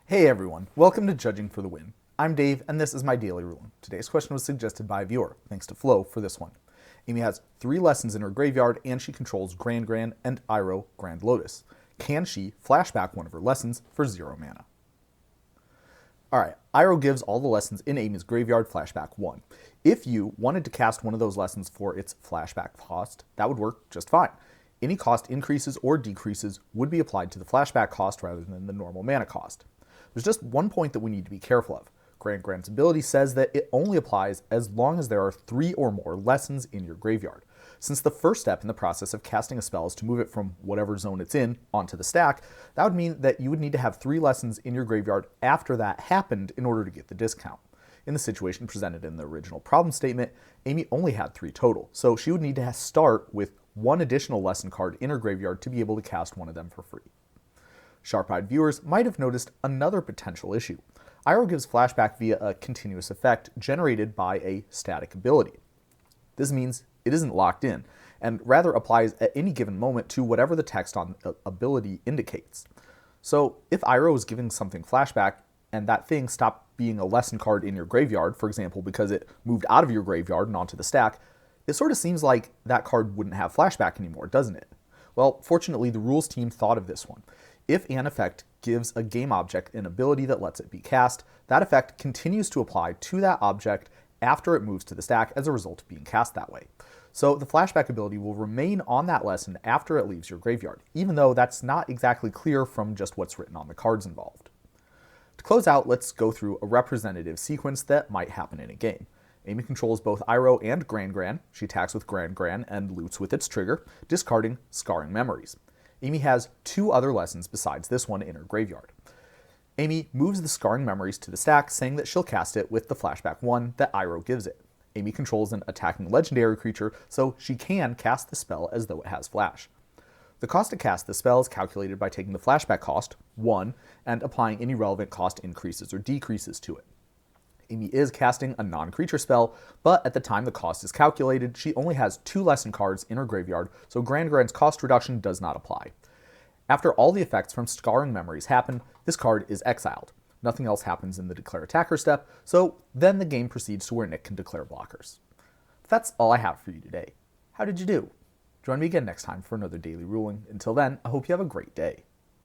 Hey everyone, welcome to Judging for the Win. I'm Dave, and this is my daily ruling. Today's question was suggested by a viewer. Thanks to Flo for this one. Amy has 3 lessons in her graveyard, and she controls Gran and Iroh Grand Lotus. Can she flashback one of her lessons for 0 mana? Alright, Iroh gives all the lessons in Amy's graveyard flashback 1. If you wanted to cast one of those lessons for its flashback cost, that would work just fine. Any cost increases or decreases would be applied to the flashback cost rather than the normal mana cost. There's just one point that we need to be careful of. Gran's ability says that it only applies as long as there are 3 or more lessons in your graveyard. Since the first step in the process of casting a spell is to move it from whatever zone it's in onto the stack, that would mean that you would need to have 3 lessons in your graveyard after that happened in order to get the discount. In the situation presented in the original problem statement, Amy only had 3 total, so she would need to start with 1 additional lesson card in her graveyard to be able to cast one of them for free. Sharp-eyed viewers might have noticed another potential issue. Iroh gives flashback via a continuous effect generated by a static ability. This means it isn't locked in, and rather applies at any given moment to whatever the text on the ability indicates. So if Iroh is giving something flashback, and that thing stopped being a lesson card in your graveyard, for example because it moved out of your graveyard and onto the stack, it sort of seems like that card wouldn't have flashback anymore, doesn't it? Well, fortunately the rules team thought of this one. If an effect gives a game object an ability that lets it be cast, that effect continues to apply to that object after it moves to the stack as a result of being cast that way. So the flashback ability will remain on that lesson after it leaves your graveyard, even though that's not exactly clear from just what's written on the cards involved. To close out, let's go through a representative sequence that might happen in a game. Amy controls both Iroh and Gran. She attacks with Gran and loots with its trigger, discarding Scarring Memories. Amy has 2 other lessons besides this one in her graveyard. Amy moves the Scarring Memories to the stack, saying that she'll cast it with the flashback 1 that Iroh gives it. Amy controls an attacking legendary creature, so she can cast the spell as though it has flash. The cost to cast the spell is calculated by taking the flashback cost, 1, and applying any relevant cost increases or decreases to it. Amy is casting a non-creature spell, but at the time the cost is calculated, she only has 2 lesson cards in her graveyard, so Gran's cost reduction does not apply. After all the effects from Scarring Memories happen, this card is exiled. Nothing else happens in the Declare Attacker step, so then the game proceeds to where Nick can declare blockers. That's all I have for you today. How did you do? Join me again next time for another daily ruling. Until then, I hope you have a great day.